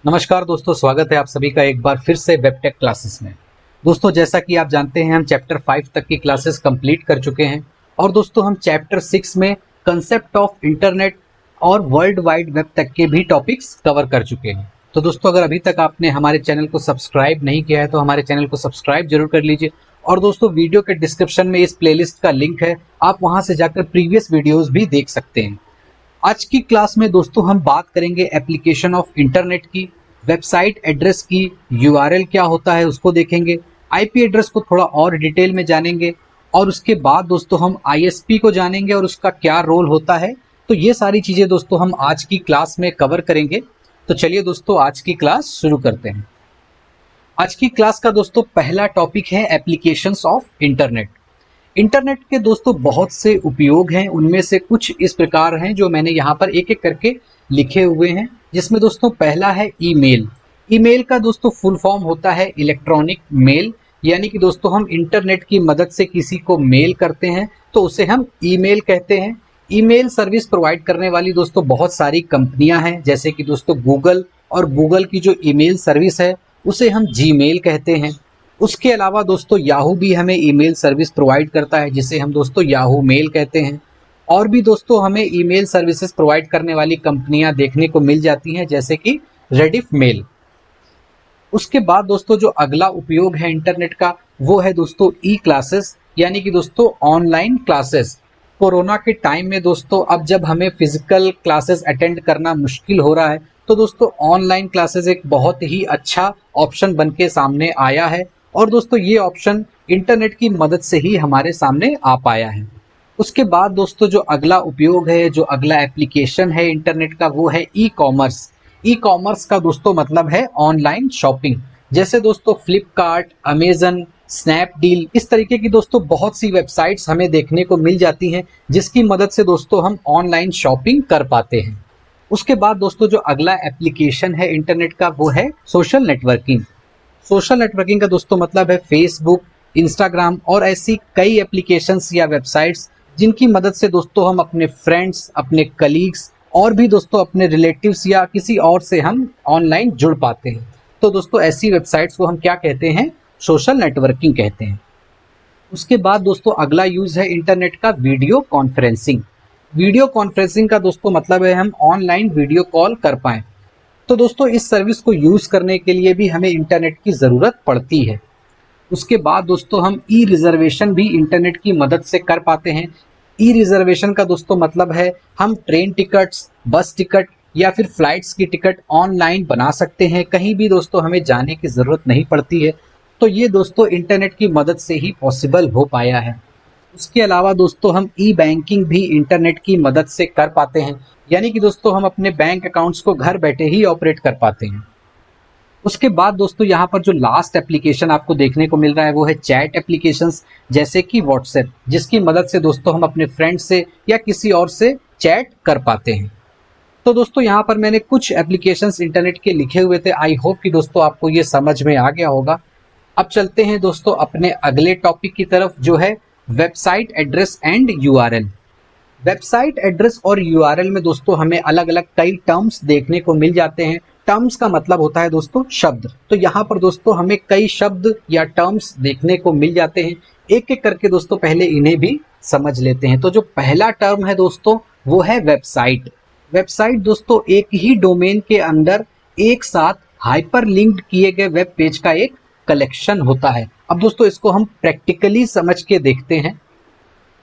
नमस्कार दोस्तों, स्वागत है आप सभी का एक बार फिर से वेबटेक क्लासेस में। दोस्तों, जैसा कि आप जानते हैं हम चैप्टर 5 तक की क्लासेस कंप्लीट कर चुके हैं और दोस्तों हम चैप्टर 6 में कंसेप्ट ऑफ इंटरनेट और वर्ल्ड वाइड वेब तक के भी टॉपिक्स कवर कर चुके हैं। तो दोस्तों, अगर अभी तक आपने हमारे चैनल को सब्सक्राइब नहीं किया है तो हमारे चैनल को सब्सक्राइब जरूर कर लीजिए। और दोस्तों, वीडियो के डिस्क्रिप्शन में इस प्लेलिस्ट का लिंक है, आप वहां से जाकर प्रीवियस वीडियोज भी देख सकते हैं। आज की क्लास में दोस्तों हम बात करेंगे एप्लीकेशन ऑफ इंटरनेट की, वेबसाइट एड्रेस की, यूआरएल क्या होता है उसको देखेंगे, आईपी एड्रेस को थोड़ा और डिटेल में जानेंगे और उसके बाद दोस्तों हम आईएसपी को जानेंगे और उसका क्या रोल होता है। तो ये सारी चीजें दोस्तों हम आज की क्लास में कवर करेंगे। तो चलिए दोस्तों आज की क्लास शुरू करते हैं। आज की क्लास का दोस्तों पहला टॉपिक है एप्लीकेशंस ऑफ इंटरनेट। इंटरनेट के दोस्तों बहुत से उपयोग हैं, उनमें से कुछ इस प्रकार हैं जो मैंने यहाँ पर एक एक करके लिखे हुए हैं, जिसमें दोस्तों पहला है ईमेल। ईमेल का दोस्तों फुल फॉर्म होता है इलेक्ट्रॉनिक मेल, यानी कि दोस्तों हम इंटरनेट की मदद से किसी को मेल करते हैं तो उसे हम ईमेल कहते हैं। ईमेल सर्विस प्रोवाइड करने वाली दोस्तों बहुत सारी कंपनियां हैं, जैसे कि दोस्तों गूगल, और गूगल की जो ईमेल सर्विस है उसे हम जीमेल कहते हैं। उसके अलावा दोस्तों याहू भी हमें ईमेल सर्विस प्रोवाइड करता है, जिसे हम दोस्तों याहू मेल कहते हैं। और भी दोस्तों हमें ईमेल सर्विसेज प्रोवाइड करने वाली कंपनियां देखने को मिल जाती हैं, जैसे कि रेडिफ मेल। उसके बाद दोस्तों जो अगला उपयोग है इंटरनेट का वो है दोस्तों ई क्लासेस, यानी कि दोस्तों ऑनलाइन क्लासेस। कोरोना के टाइम में दोस्तों अब जब हमें फिजिकल क्लासेस अटेंड करना मुश्किल हो रहा है तो दोस्तों ऑनलाइन क्लासेस एक बहुत ही अच्छा ऑप्शन बन के सामने आया है और दोस्तों ये ऑप्शन इंटरनेट की मदद से ही हमारे सामने आ पाया है। उसके बाद दोस्तों जो अगला उपयोग है, जो अगला एप्लीकेशन है इंटरनेट का वो है ई कॉमर्स। ई कॉमर्स का दोस्तों मतलब है ऑनलाइन शॉपिंग, जैसे दोस्तों फ्लिपकार्ट, अमेजन, स्नैपडील, इस तरीके की दोस्तों बहुत सी वेबसाइट्स हमें देखने को मिल जाती हैं जिसकी मदद से दोस्तों हम ऑनलाइन शॉपिंग कर पाते हैं। उसके बाद दोस्तों जो अगला एप्लीकेशन है इंटरनेट का वो है सोशल नेटवर्किंग। सोशल नेटवर्किंग का दोस्तों मतलब है फेसबुक, इंस्टाग्राम और ऐसी कई एप्लीकेशंस या वेबसाइट्स जिनकी मदद से दोस्तों हम अपने फ्रेंड्स, अपने कलीग्स और भी दोस्तों अपने रिलेटिव्स या किसी और से हम ऑनलाइन जुड़ पाते हैं। तो दोस्तों ऐसी वेबसाइट्स को हम क्या कहते हैं? सोशल नेटवर्किंग कहते हैं। उसके बाद दोस्तों अगला यूज है इंटरनेट का वीडियो कॉन्फ्रेंसिंग। वीडियो कॉन्फ्रेंसिंग का दोस्तों मतलब है हम ऑनलाइन वीडियो कॉल कर पाएं। तो दोस्तों इस सर्विस को यूज करने के लिए भी हमें इंटरनेट की जरूरत पड़ती है। उसके बाद दोस्तों हम ई रिजर्वेशन भी इंटरनेट की मदद से कर पाते हैं। ई रिजर्वेशन का दोस्तों मतलब है हम ट्रेन टिकट्स, बस टिकट या फिर फ्लाइट्स की टिकट ऑनलाइन बना सकते हैं, कहीं भी दोस्तों हमें जाने की जरूरत नहीं पड़ती है। तो ये दोस्तों इंटरनेट की मदद से ही पॉसिबल हो पाया है। उसके अलावा दोस्तों हम ई बैंकिंग भी इंटरनेट की मदद से कर पाते हैं, यानी कि दोस्तों हम अपने बैंक अकाउंट्स को घर बैठे ही ऑपरेट कर पाते हैं। उसके बाद दोस्तों यहाँ पर जो लास्ट एप्लीकेशन आपको देखने को मिल रहा है वो है चैट एप्लीकेशंस, जैसे कि व्हाट्सएप, जिसकी मदद से दोस्तों हम अपने फ्रेंड से या किसी और से चैट कर पाते हैं। तो दोस्तों यहाँ पर मैंने कुछ एप्लीकेशंस इंटरनेट के लिखे हुए थे। आई होप कि दोस्तों आपको ये समझ में आ गया होगा। अब चलते हैं दोस्तों अपने अगले टॉपिक की तरफ, जो है website address and URL. Website address और यूआरएल में दोस्तों हमें अलग अलग कई टर्म्स देखने को मिल जाते हैं। टर्म्स का मतलब होता है दोस्तों शब्द। तो यहाँ पर दोस्तों हमें कई शब्द या टर्म्स देखने को मिल जाते हैं। एक एक करके दोस्तों पहले इन्हें भी समझ लेते हैं। तो जो पहला टर्म है दोस्तों वो है वेबसाइट। वेबसाइट दोस्तों एक ही डोमेन के अंदर एक साथ हाइपर लिंक्ड किए गए वेब पेज का एक कलेक्शन होता है। अब दोस्तों इसको हम प्रैक्टिकली समझ के देखते हैं।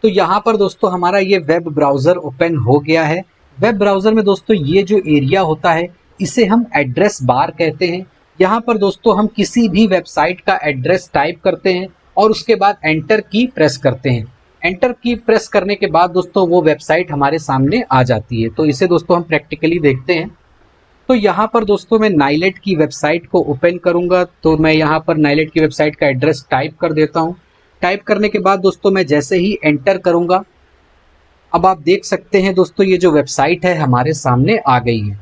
तो यहाँ पर दोस्तों हमारा ये वेब ब्राउजर ओपन हो गया है। वेब ब्राउजर में दोस्तों ये जो एरिया होता है इसे हम एड्रेस बार कहते हैं। यहाँ पर दोस्तों हम किसी भी वेबसाइट का एड्रेस टाइप करते हैं और उसके बाद एंटर की प्रेस करते हैं। एंटर की प्रेस करने के बाद दोस्तों वो वेबसाइट हमारे सामने आ जाती है। तो इसे दोस्तों हम प्रैक्टिकली देखते हैं। तो यहाँ पर दोस्तों मैं नाइलेट की वेबसाइट को ओपन करूंगा। तो मैं यहाँ पर नाइलेट की वेबसाइट का एड्रेस टाइप कर देता हूँ। टाइप करने के बाद दोस्तों मैं जैसे ही एंटर करूंगा, अब आप देख सकते हैं दोस्तों ये जो वेबसाइट है हमारे सामने आ गई है।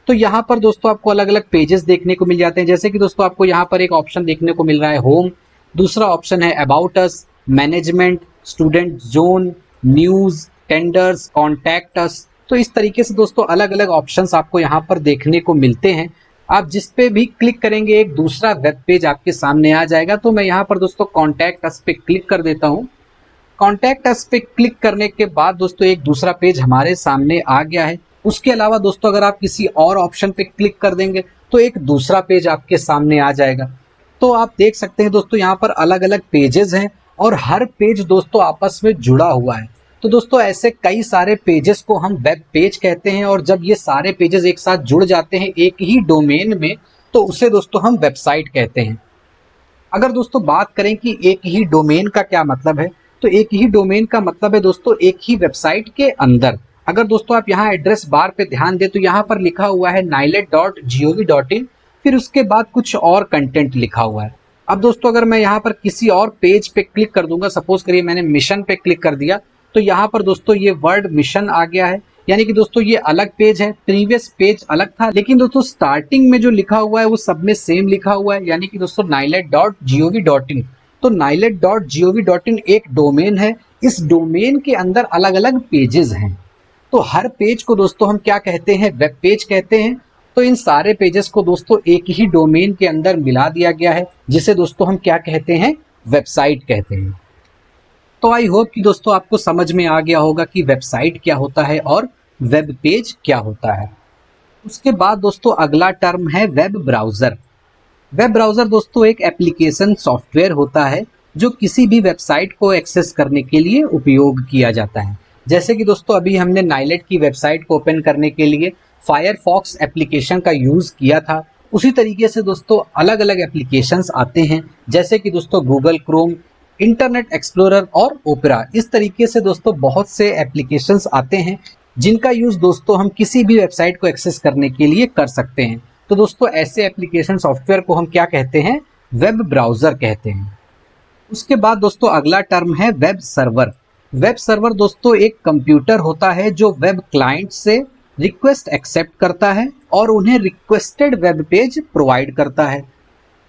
तो यहाँ पर दोस्तों आपको अलग अलग पेजेस देखने को मिल जाते हैं, जैसे कि दोस्तों आपको यहाँ पर एक ऑप्शन देखने को मिल रहा है होम, दूसरा ऑप्शन है about us, management, student zone, news, tenders, contact us. तो इस तरीके से दोस्तों अलग अलग ऑप्शंस आपको यहाँ पर देखने को मिलते हैं। आप जिस पे भी क्लिक करेंगे एक दूसरा वेब पेज आपके सामने आ जाएगा। तो मैं यहाँ पर दोस्तों कॉन्टैक्ट अस पे क्लिक कर देता हूँ। कॉन्टैक्ट अस पे क्लिक करने के बाद दोस्तों एक दूसरा पेज हमारे सामने आ गया है। उसके अलावा दोस्तों अगर आप किसी और ऑप्शन पे क्लिक कर देंगे तो एक दूसरा पेज आपके सामने आ जाएगा। तो आप देख सकते हैं दोस्तों यहाँ पर अलग अलग पेजेस हैं और हर पेज दोस्तों आपस में जुड़ा हुआ है। तो दोस्तों ऐसे कई सारे पेजेस को हम वेब पेज कहते हैं और जब ये सारे पेजेस एक साथ जुड़ जाते हैं एक ही डोमेन में तो उसे दोस्तों हम वेबसाइट कहते हैं। अगर दोस्तों बात करें कि एक ही डोमेन का क्या मतलब है, तो एक ही डोमेन का मतलब है दोस्तों एक ही वेबसाइट के अंदर। अगर दोस्तों आप यहाँ एड्रेस बार पे ध्यान दें तो यहाँ पर लिखा हुआ है nilet.gov.in, फिर उसके बाद कुछ और कंटेंट लिखा हुआ है। अब दोस्तों अगर मैं यहाँ पर किसी और पेज पे क्लिक कर दूंगा, सपोज करिए मैंने मिशन पे क्लिक कर दिया, तो यहाँ पर दोस्तों ये वर्ड मिशन आ गया है। यानी कि दोस्तों ये अलग पेज है, प्रीवियस पेज अलग था, लेकिन दोस्तों स्टार्टिंग में जो लिखा हुआ है वो सब में सेम लिखा हुआ है, यानी कि दोस्तों nilet.gov.in। तो nilet.gov.in एक डोमेन है, इस डोमेन के अंदर अलग अलग पेजेस हैं। तो हर पेज को दोस्तों हम क्या कहते हैं, वेब पेज कहते हैं। तो इन सारे पेजेस को दोस्तों एक ही डोमेन के अंदर मिला दिया गया है, जिसे दोस्तों हम क्या कहते हैं, वेबसाइट कहते हैं। तो आई होप कि दोस्तों आपको समझ में आ गया होगा कि वेबसाइट क्या होता है और वेब पेज क्या होता है। उसके बाद दोस्तों अगला टर्म है वेब ब्राउज़र। वेब ब्राउज़र दोस्तों एक एप्लीकेशन सॉफ्टवेयर होता है जो किसी भी वेबसाइट को एक्सेस करने के लिए उपयोग किया जाता है। जैसे कि दोस्तों अभी हमने नाइलेट की वेबसाइट को ओपन करने के लिए फायरफॉक्स एप्लीकेशन का यूज़ किया था, उसी तरीके से दोस्तों अलग अलग एप्लीकेशंस आते हैं, जैसे कि दोस्तों गूगल क्रोम, इंटरनेट एक्सप्लोरर और ओपेरा। इस तरीके से दोस्तों बहुत से एप्लीकेशंस आते हैं जिनका यूज़ दोस्तों हम किसी भी वेबसाइट को एक्सेस करने के लिए कर सकते हैं। तो दोस्तों ऐसे एप्लीकेशन सॉफ्टवेयर को हम क्या कहते हैं, वेब ब्राउज़र कहते हैं। उसके बाद दोस्तों अगला टर्म है वेब सर्वर। वेब सर्वर दोस्तों एक कंप्यूटर होता है जो वेब क्लाइंट से रिक्वेस्ट एक्सेप्ट करता है और उन्हें रिक्वेस्टेड वेब पेज प्रोवाइड करता है।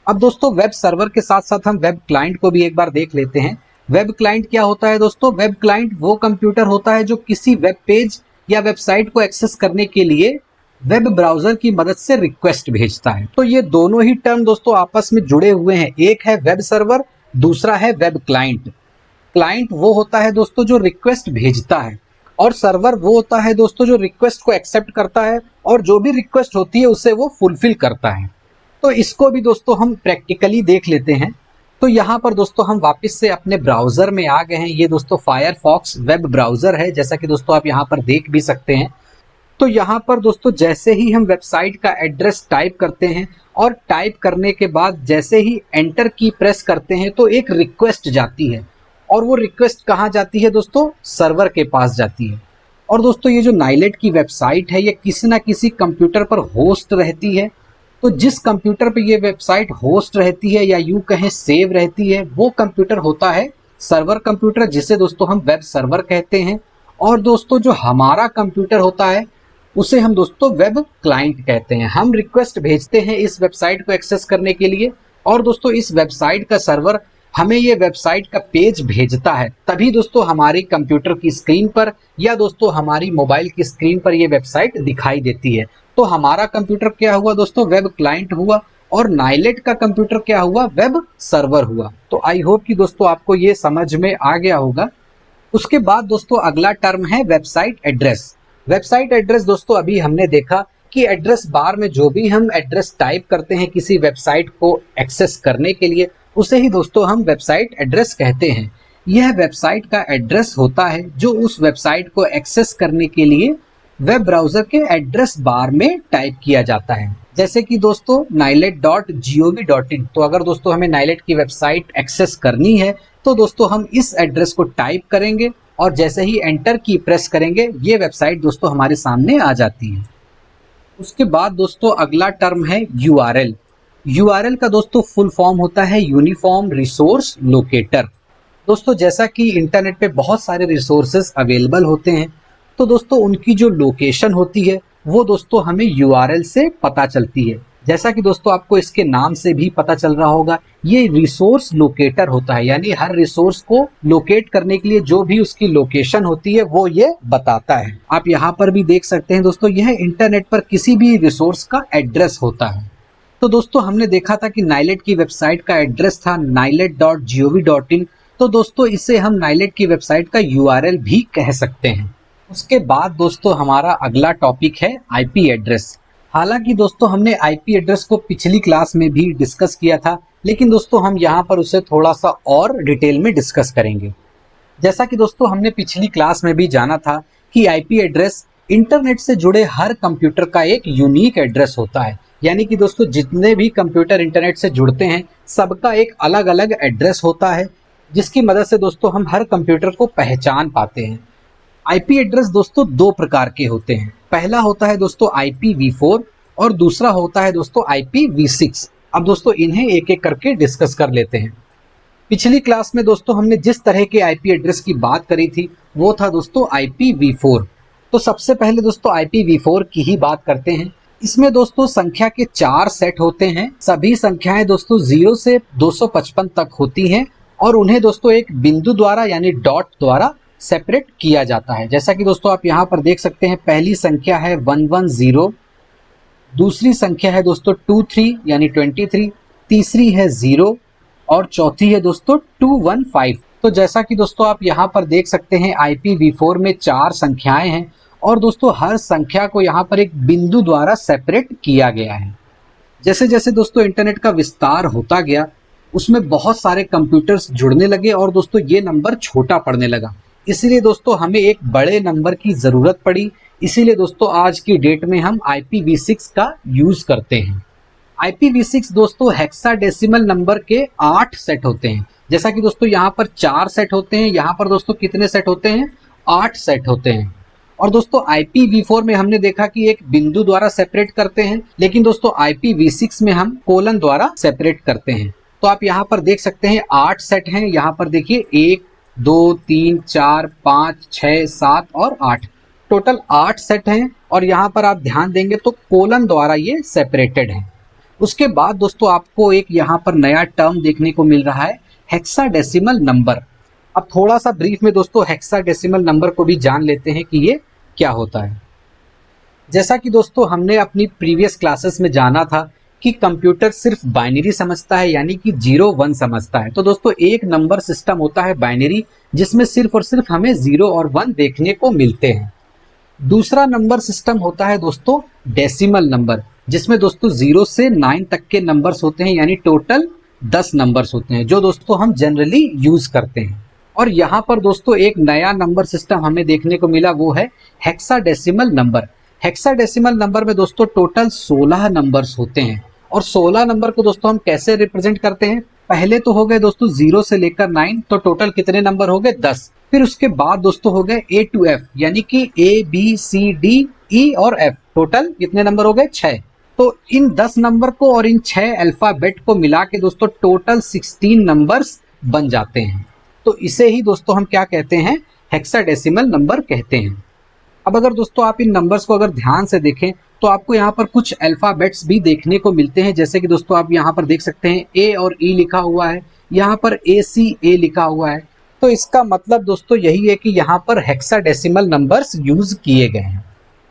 अब दोस्तों वेब सर्वर के साथ साथ हम वेब क्लाइंट को भी एक बार देख लेते हैं। वेब क्लाइंट क्या होता है दोस्तों, वेब क्लाइंट वो कंप्यूटर होता है जो किसी वेब पेज या वेबसाइट को एक्सेस करने के लिए वेब ब्राउज़र की मदद से रिक्वेस्ट भेजता है। तो ये दोनों ही टर्म दोस्तों आपस में जुड़े हुए हैं, एक है वेब सर्वर, दूसरा है वेब क्लाइंट। क्लाइंट वो होता है दोस्तों जो रिक्वेस्ट भेजता है और सर्वर वो होता है दोस्तों जो रिक्वेस्ट को एक्सेप्ट करता है और जो भी रिक्वेस्ट होती है उसे वो फुलफिल करता है। तो इसको भी दोस्तों हम प्रैक्टिकली देख लेते हैं। तो यहाँ पर दोस्तों हम वापस से अपने ब्राउज़र में आ गए हैं। ये दोस्तों फायरफॉक्स वेब ब्राउज़र है, जैसा कि दोस्तों आप यहाँ पर देख भी सकते हैं। तो यहाँ पर दोस्तों जैसे ही हम वेबसाइट का एड्रेस टाइप करते हैं और टाइप करने के बाद जैसे ही एंटर की प्रेस करते हैं तो एक रिक्वेस्ट जाती है और वो रिक्वेस्ट कहाँ जाती है दोस्तों, सर्वर के पास जाती है। और दोस्तों ये जो नाइलेट की वेबसाइट है ये किसी ना किसी कंप्यूटर पर होस्ट रहती है। तो जिस कंप्यूटर पे ये वेबसाइट होस्ट रहती है या यूं कहें सेव रहती है, वो कंप्यूटर होता है सर्वर कंप्यूटर, जिसे दोस्तों हम वेब सर्वर कहते हैं। और दोस्तों जो हमारा कंप्यूटर होता है उसे हम दोस्तों वेब क्लाइंट कहते हैं। हम रिक्वेस्ट भेजते हैं इस वेबसाइट को एक्सेस करने के लिए और दोस्तों इस वेबसाइट का सर्वर हमें ये वेबसाइट का पेज भेजता है। तभी दोस्तों हमारी कंप्यूटर की स्क्रीन पर या दोस्तों हमारी मोबाइल की स्क्रीन पर ये वेबसाइट दिखाई देती है। तो हमारा कंप्यूटर क्या हुआ दोस्तों, वेब क्लाइंट हुआ, और नाइलेट का कंप्यूटर क्या हुआ, वेब सर्वर हुआ। तो आई होप कि दोस्तों आपको ये समझ में आ गया होगा। उसके बाद दोस्तों अगला टर्म है वेबसाइट एड्रेस। वेबसाइट एड्रेस दोस्तों अभी हमने देखा कि एड्रेस बार में जो भी हम एड्रेस टाइप करते हैं किसी वेबसाइट को एक्सेस करने के लिए, उसे ही दोस्तों हम वेबसाइट एड्रेस कहते हैं। यह वेबसाइट का एड्रेस होता है जो उस वेबसाइट को एक्सेस करने के लिए वेब ब्राउज़र के एड्रेस बार में टाइप किया जाता है। जैसे कि दोस्तों nilet.gov.in। तो अगर दोस्तों हमें नाइलेट की वेबसाइट एक्सेस करनी है तो दोस्तों हम इस एड्रेस को टाइप करेंगे और जैसे ही एंटर की प्रेस करेंगे ये वेबसाइट दोस्तों हमारे सामने आ जाती है। उसके बाद दोस्तों अगला टर्म है URL। URL का दोस्तों फुल फॉर्म होता है यूनिफॉर्म रिसोर्स लोकेटर। दोस्तों जैसा कि इंटरनेट पे बहुत सारे रिसोर्सेज अवेलेबल होते हैं, तो दोस्तों उनकी जो लोकेशन होती है वो दोस्तों हमें URL से पता चलती है। जैसा कि दोस्तों आपको इसके नाम से भी पता चल रहा होगा, ये रिसोर्स लोकेटर होता है, यानी हर रिसोर्स को लोकेट करने के लिए जो भी उसकी लोकेशन होती है वो ये बताता है। आप यहाँ पर भी देख सकते हैं दोस्तों, यह इंटरनेट पर किसी भी रिसोर्स का एड्रेस होता है। तो दोस्तों हमने देखा था कि नाइलेट की वेबसाइट का एड्रेस था nilet.gov.in। तो दोस्तों इसे हम नाइलेट की वेबसाइट का URL भी कह सकते हैं। उसके बाद दोस्तों हमारा अगला टॉपिक है IP एड्रेस। हालांकि दोस्तों हमने IP एड्रेस को पिछली क्लास में भी डिस्कस किया था, लेकिन दोस्तों हम यहाँ पर उसे थोड़ा सा और डिटेल में डिस्कस करेंगे। जैसा कि दोस्तों हमने पिछली क्लास में भी जाना था कि IP एड्रेस इंटरनेट से जुड़े हर कंप्यूटर का एक यूनिक एड्रेस होता है। यानी कि दोस्तों जितने भी कंप्यूटर इंटरनेट से जुड़ते हैं सबका एक अलग अलग एड्रेस होता है, जिसकी मदद से दोस्तों हम हर कंप्यूटर को पहचान पाते हैं। IP एड्रेस दोस्तों दो प्रकार के होते हैं। पहला होता है दोस्तों IPv4 और दूसरा होता है दोस्तों IPv6। अब दोस्तों इन्हें एक एक करके डिस्कस कर लेते हैं। पिछली क्लास में दोस्तों हमने जिस तरह के IP एड्रेस की बात करी थी वो था दोस्तों IPv4। तो सबसे पहले दोस्तों IPv4 की ही बात करते हैं। इसमें दोस्तों संख्या के 4 सेट होते हैं। सभी संख्याएं दोस्तों 0 से 255 तक होती हैं और उन्हें दोस्तों एक बिंदु द्वारा यानी डॉट द्वारा सेपरेट किया जाता है। जैसा कि दोस्तों आप यहाँ पर देख सकते हैं, पहली संख्या है 110, दूसरी संख्या है दोस्तों 23 यानी 23, तीसरी है 0 और चौथी है दोस्तों 215। तो जैसा कि दोस्तों आप यहाँ पर देख सकते हैं IPv4 में 4 संख्याएं हैं और दोस्तों हर संख्या को यहाँ पर एक बिंदु द्वारा सेपरेट किया गया है। जैसे जैसे दोस्तों इंटरनेट का विस्तार होता गया उसमें बहुत सारे कंप्यूटर्स जुड़ने लगे और दोस्तों ये नंबर छोटा पड़ने लगा। इसीलिए दोस्तों हमें एक बड़े नंबर की ज़रूरत पड़ी। इसीलिए दोस्तों आज की डेट में हम IPv6 का यूज़ करते हैं। IPv6 दोस्तों हेक्साडेसिमल नंबर के 8 सेट होते हैं। जैसा कि दोस्तों यहाँ पर 4 सेट होते हैं, यहाँ पर दोस्तों कितने सेट होते हैं? 8 सेट होते हैं। और दोस्तों IPv4 में हमने देखा कि एक बिंदु द्वारा सेपरेट करते हैं, लेकिन दोस्तों IPv6 में हम कोलन द्वारा सेपरेट करते हैं। तो आप यहाँ पर देख सकते हैं 8 सेट हैं। यहाँ पर देखिए 1 2 3 4 5 6 7 और 8, टोटल 8 सेट हैं। और यहाँ पर आप ध्यान देंगे तो कोलन द्वारा ये सेपरेटेड है। उसके बाद दोस्तों आपको एक यहाँ पर नया टर्म देखने को मिल रहा है, हेक्साडेसिमल नंबर। अब थोड़ा सा ब्रीफ में दोस्तों हेक्साडेसिमल नंबर को भी जान लेते हैं कि ये क्या होता है। जैसा कि दोस्तों हमने अपनी प्रीवियस क्लासेस में जाना था कि कंप्यूटर सिर्फ बाइनरी समझता है, यानी कि 0 1 समझता है। तो दोस्तों एक नंबर सिस्टम होता है बाइनरी, जिसमें सिर्फ और सिर्फ हमें 0 और 1 देखने को मिलते हैं। दूसरा नंबर सिस्टम होता है दोस्तों डेसिमल नंबर, जिसमें दोस्तों 0 से 9 तक के नंबर्स होते हैं, यानी टोटल 10 नंबर्स होते हैं जो दोस्तों हम जनरली यूज करते हैं। और यहाँ पर दोस्तों एक नया नंबर सिस्टम हमें देखने को मिला, वो है हेक्साडेसिमल नंबर। हेक्साडेसिमल नंबर में दोस्तों टोटल 16 नंबर्स होते हैं। और 16 नंबर को दोस्तों हम कैसे रिप्रेजेंट करते हैं? पहले तो हो गए दोस्तों 0 से लेकर 9, तो टोटल कितने नंबर हो गए? 10। फिर उसके बाद दोस्तों हो गए A to F, यानी कि A B C D E और F, टोटल कितने नंबर हो गए? 6। तो इन 10 नंबर को और इन 6 अल्फाबेट को मिला के दोस्तों टोटल 16 नंबर्स बन जाते हैं। तो इसे ही दोस्तों हम क्या कहते हैं? हेक्साडेसिमल नंबर कहते हैं। अब अगर दोस्तों आप इन नंबर्स को अगर ध्यान से देखें तो आपको यहाँ पर कुछ अल्फाबेट्स भी देखने को मिलते हैं। जैसे कि दोस्तों आप यहाँ पर देख सकते हैं A और E लिखा हुआ है, यहाँ पर ACA लिखा हुआ है। तो इसका मतलब दोस्तों यही है कि यहाँ पर हेक्साडेसिमल नंबर्स यूज किए गए हैं।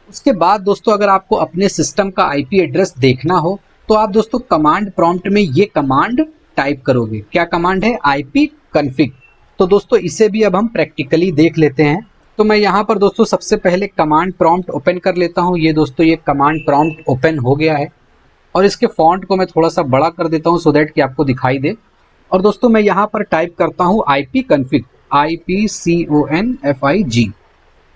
उसके बाद दोस्तों अगर आपको अपने सिस्टम का IP एड्रेस देखना हो तो आप दोस्तों कमांड प्रॉम्प्ट में ये कमांड टाइप करोगे। क्या कमांड है? ipconfig। तो दोस्तों इसे भी अब हम प्रैक्टिकली देख लेते हैं। तो मैं यहाँ पर दोस्तों सबसे पहले कमांड प्रॉम्प्ट ओपन कर लेता हूँ। ये दोस्तों ये कमांड प्रॉम्प्ट ओपन हो गया है और इसके फॉन्ट को मैं थोड़ा सा बड़ा कर देता हूँ सो दैट कि आपको दिखाई दे। और दोस्तों मैं यहाँ पर टाइप करता हूँ ipconfig, IPCONFIG।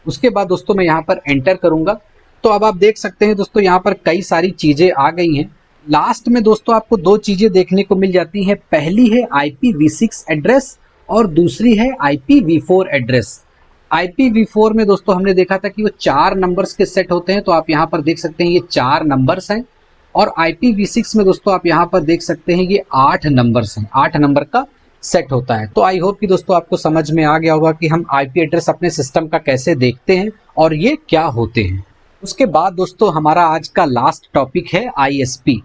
उसके बाद दोस्तों मैं यहाँ पर एंटर करूँगा। तो अब आप देख सकते हैं दोस्तों यहाँ पर कई सारी चीज़ें आ गई हैं। लास्ट में दोस्तों आपको 2 चीज़ें देखने को मिल जाती हैं। पहली है IPv6 एड्रेस और दूसरी है IPv4 एड्रेस। IPv4 में दोस्तों हमने देखा था कि वो 4 नंबर्स के सेट होते हैं। तो आप यहाँ पर देख सकते हैं ये 4 नंबर्स हैं। और IPv6 में दोस्तों आप यहाँ पर देख सकते हैं ये 8 नंबर्स हैं। 8 नंबर का सेट होता है। तो आई होप कि दोस्तों आपको समझ में आ गया होगा कि हम IP एड्रेस अपने सिस्टम का कैसे देखते हैं और ये क्या होते हैं। उसके बाद दोस्तों हमारा आज का लास्ट टॉपिक है ISP।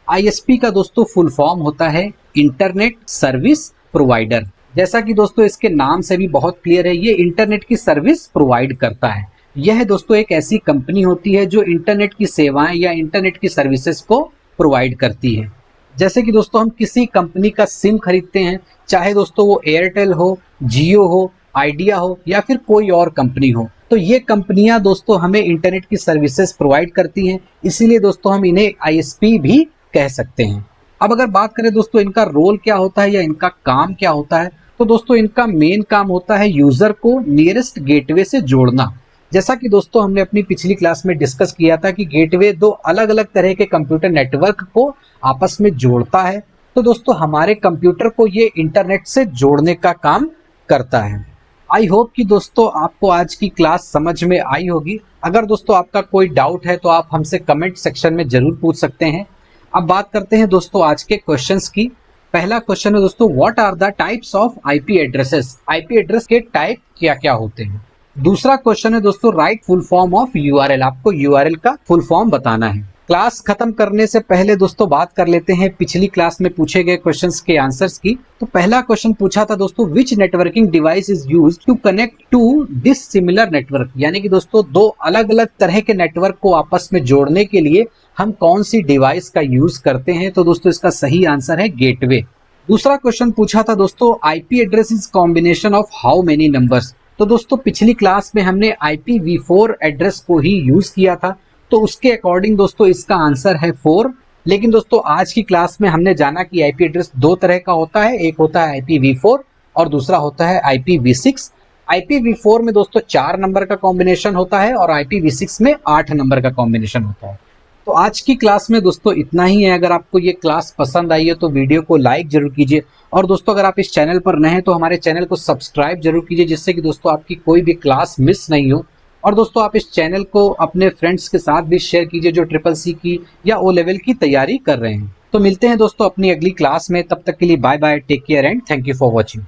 ISP का दोस्तों फुल फॉर्म होता है इंटरनेट सर्विस प्रोवाइडर। जैसा कि दोस्तों इसके नाम से भी बहुत क्लियर है, ये इंटरनेट की सर्विस प्रोवाइड करता है। यह दोस्तों एक ऐसी कंपनी होती है जो इंटरनेट की सेवाएं या इंटरनेट की सर्विसेज को प्रोवाइड करती है। जैसे कि दोस्तों हम किसी कंपनी का सिम खरीदते हैं, चाहे दोस्तों वो एयरटेल हो, जियो हो, आइडिया हो या फिर कोई और कंपनी हो, तो ये कंपनियां दोस्तों हमें इंटरनेट की सर्विसेज प्रोवाइड करती हैं, इसीलिए दोस्तों हम इन्हें आईएसपी भी कह सकते हैं। अब अगर बात करें दोस्तों इनका रोल क्या होता है या इनका काम क्या होता है, तो दोस्तों इनका मेन काम होता है यूजर को नियरेस्ट गेटवे से जोड़ना। जैसा कि दोस्तों हमने अपनी पिछली क्लास में डिस्कस किया था कि गेटवे दो अलग अलग तरह के कंप्यूटर नेटवर्क को आपस में जोड़ता है, तो दोस्तों हमारे कंप्यूटर को ये इंटरनेट से जोड़ने का काम करता है। आई होप कि दोस्तों आपको आज की क्लास समझ में आई होगी। अगर दोस्तों आपका कोई डाउट है तो आप हमसे कमेंट सेक्शन में जरूर पूछ सकते हैं। अब बात करते हैं दोस्तों आज के क्वेश्चंस की। पहला क्वेश्चन है दोस्तों, what are the types of IP addresses? IP address के टाइप क्या क्या होते हैं? दूसरा क्वेश्चन है दोस्तों, write full form of URL. आपको यूआरएल का फुल फॉर्म बताना है। क्लास खत्म करने से पहले दोस्तों बात कर लेते हैं पिछली क्लास में पूछे गए क्वेश्चंस के आंसर्स की। तो पहला क्वेश्चन पूछा था दोस्तों, which networking device is used to connect to dissimilar network? यानी कि दोस्तों दो अलग अलग तरह के नेटवर्क को आपस में जोड़ने के लिए हम कौन सी डिवाइस का यूज करते हैं? तो दोस्तों इसका सही आंसर है गेटवे। दूसरा क्वेश्चन पूछा था दोस्तों, IP address is combination of how many numbers? तो दोस्तों पिछली क्लास में हमने IPv4 एड्रेस को ही यूज किया था, तो उसके अकॉर्डिंग दोस्तों इसका आंसर है 4। लेकिन दोस्तों आज की क्लास में हमने जाना कि आईपी एड्रेस दो तरह का होता है, एक होता है IPv4 और दूसरा होता है IPv6। IPv4 में दोस्तों 4 नंबर का कॉम्बिनेशन होता है और IPv6 में 8 नंबर का कॉम्बिनेशन होता है। तो आज की क्लास में दोस्तों इतना ही है। अगर आपको ये क्लास पसंद आई है तो वीडियो को लाइक जरूर कीजिए, और दोस्तों अगर आप इस चैनल पर नए हैं तो हमारे चैनल को सब्सक्राइब जरूर कीजिए, जिससे कि दोस्तों आपकी कोई भी क्लास मिस नहीं हो। और दोस्तों आप इस चैनल को अपने फ्रेंड्स के साथ भी शेयर कीजिए जो SSC की या O लेवल की तैयारी कर रहे हैं। तो मिलते हैं दोस्तों अपनी अगली क्लास में, तब तक के लिए bye bye, take care and thank you for watching.